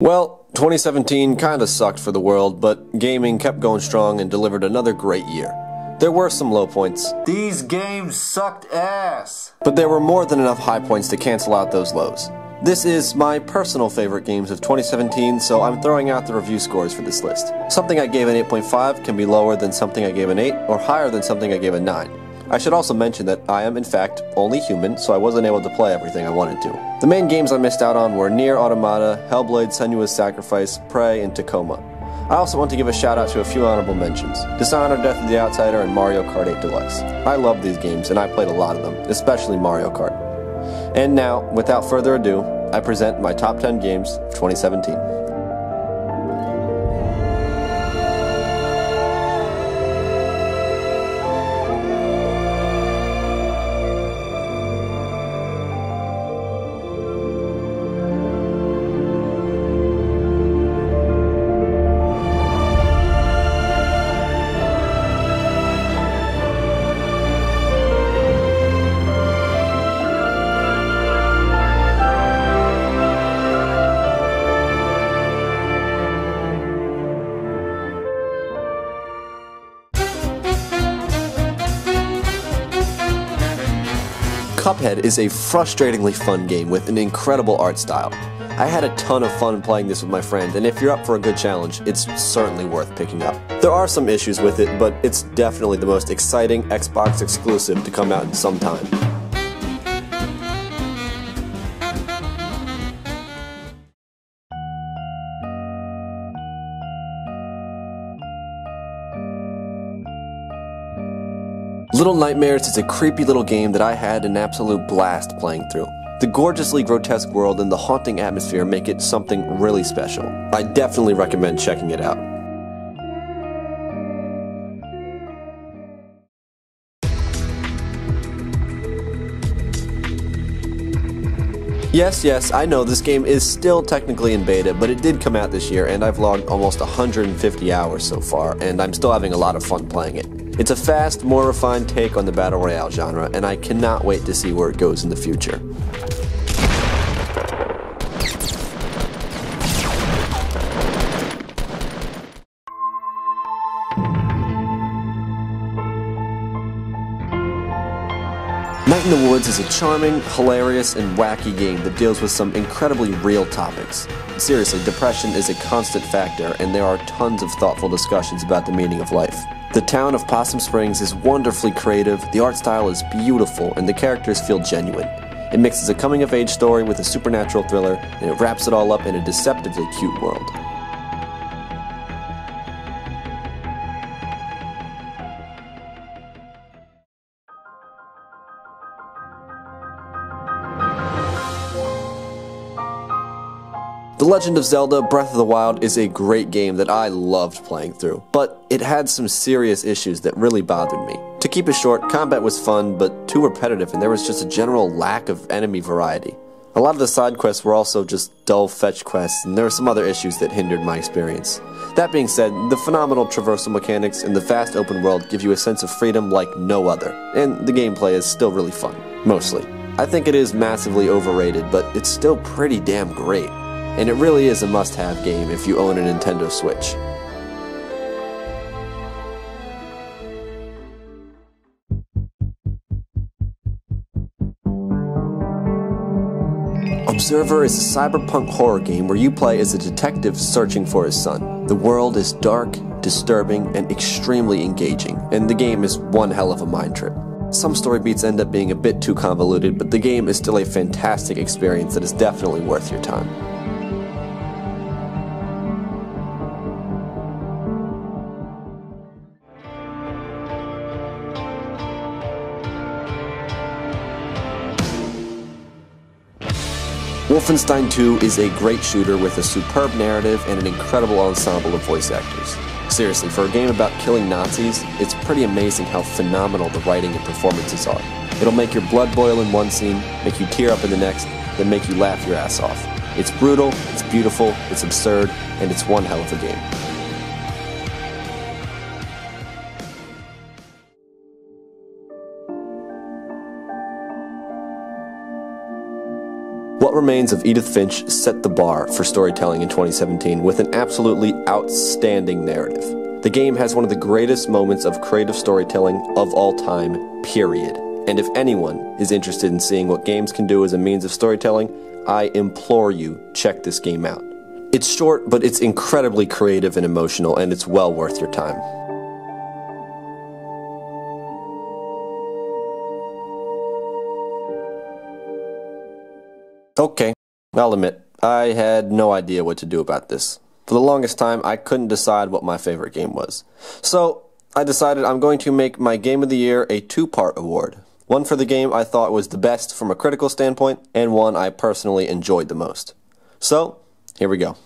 Well, 2017 kinda sucked for the world, but gaming kept going strong and delivered another great year. There were some low points. These games sucked ass! But there were more than enough high points to cancel out those lows. This is my personal favorite games of 2017, so I'm throwing out the review scores for this list. Something I gave an 8.5 can be lower than something I gave an 8, or higher than something I gave a 9. I should also mention that I am, in fact, only human, so I wasn't able to play everything I wanted to. The main games I missed out on were Nier Automata, Hellblade: Senua's Sacrifice, Prey, and Tacoma. I also want to give a shout out to a few honorable mentions: Dishonored, Death of the Outsider, and Mario Kart 8 Deluxe. I love these games, and I played a lot of them, especially Mario Kart. And now, without further ado, I present my top 10 games of 2017. Cuphead is a frustratingly fun game with an incredible art style. I had a ton of fun playing this with my friend, and if you're up for a good challenge, it's certainly worth picking up. There are some issues with it, but it's definitely the most exciting Xbox exclusive to come out in some time. Little Nightmares is a creepy little game that I had an absolute blast playing through. The gorgeously grotesque world and the haunting atmosphere make it something really special. I definitely recommend checking it out. Yes, I know this game is still technically in beta, but it did come out this year and I've logged almost 150 hours so far, and I'm still having a lot of fun playing it. It's a fast, more refined take on the Battle Royale genre, and I cannot wait to see where it goes in the future. Night in the Woods is a charming, hilarious, and wacky game that deals with some incredibly real topics. Seriously, depression is a constant factor, and there are tons of thoughtful discussions about the meaning of life. The town of Possum Springs is wonderfully creative, the art style is beautiful, and the characters feel genuine. It mixes a coming-of-age story with a supernatural thriller, and it wraps it all up in a deceptively cute world. The Legend of Zelda: Breath of the Wild is a great game that I loved playing through, but it had some serious issues that really bothered me. To keep it short, combat was fun, but too repetitive, and there was just a general lack of enemy variety. A lot of the side quests were also just dull fetch quests, and there were some other issues that hindered my experience. That being said, the phenomenal traversal mechanics and the vast open world give you a sense of freedom like no other, and the gameplay is still really fun, mostly. I think it is massively overrated, but it's still pretty damn great. And it really is a must-have game if you own a Nintendo Switch. Observer is a cyberpunk horror game where you play as a detective searching for his son. The world is dark, disturbing, and extremely engaging, and the game is one hell of a mind trip. Some story beats end up being a bit too convoluted, but the game is still a fantastic experience that is definitely worth your time. Wolfenstein 2 is a great shooter with a superb narrative and an incredible ensemble of voice actors. Seriously, for a game about killing Nazis, it's pretty amazing how phenomenal the writing and performances are. It'll make your blood boil in one scene, make you tear up in the next, then make you laugh your ass off. It's brutal, it's beautiful, it's absurd, and it's one hell of a game. What What Remains of Edith Finch set the bar for storytelling in 2017 with an absolutely outstanding narrative. The game has one of the greatest moments of creative storytelling of all time, period. And if anyone is interested in seeing what games can do as a means of storytelling, I implore you, check this game out. It's short, but it's incredibly creative and emotional, and it's well worth your time. Okay, I'll admit, I had no idea what to do about this. For the longest time, I couldn't decide what my favorite game was. So, I decided I'm going to make my Game of the Year a two-part award. One for the game I thought was the best from a critical standpoint, and one I personally enjoyed the most. So, here we go.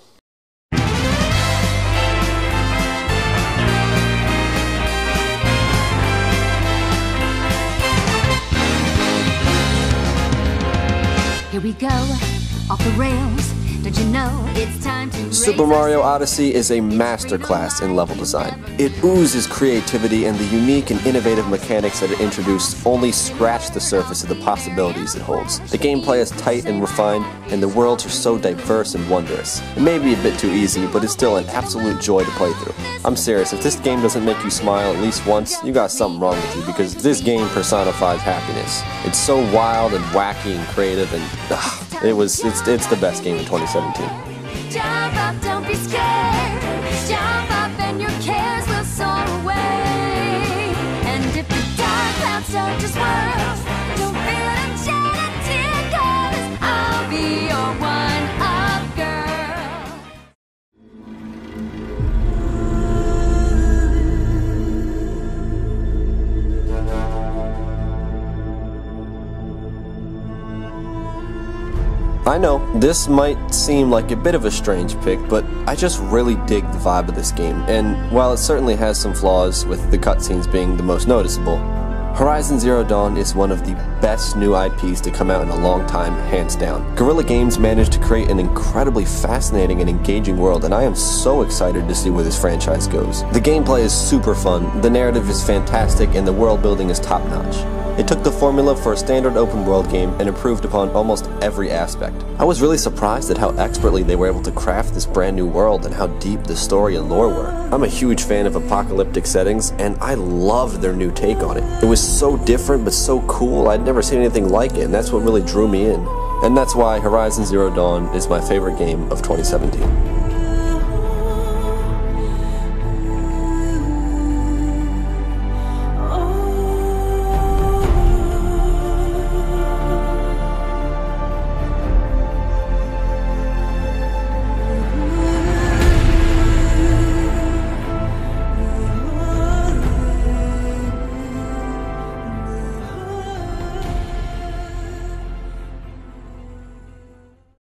Here we go, off the rails. Don't you know it's time to Super Mario Odyssey is a masterclass in level design. It oozes creativity, and the unique and innovative mechanics that it introduced only scratch the surface of the possibilities it holds. The gameplay is tight and refined, and the worlds are so diverse and wondrous. It may be a bit too easy, but it's still an absolute joy to play through. I'm serious, if this game doesn't make you smile at least once, you got something wrong with you, because this game personifies happiness. It's so wild and wacky and creative, and it's the best game in 2017. Jump up, don't be scared. Jump up and your cares will soar away. And if the dark clouds start to swirl, don't feel them shed a tear, 'cause I'll be your one-up girl. I know, this might seem like a bit of a strange pick, but I just really dig the vibe of this game, and while it certainly has some flaws, with the cutscenes being the most noticeable, Horizon Zero Dawn is one of the best new IPs to come out in a long time, hands down. Guerrilla Games managed to create an incredibly fascinating and engaging world, and I am so excited to see where this franchise goes. The gameplay is super fun, the narrative is fantastic, and the world building is top-notch. It took the formula for a standard open world game and improved upon almost every aspect. I was really surprised at how expertly they were able to craft this brand new world and how deep the story and lore were. I'm a huge fan of apocalyptic settings, and I loved their new take on it. It was so different but so cool, I'd never seen anything like it, and that's what really drew me in. And that's why Horizon Zero Dawn is my favorite game of 2017.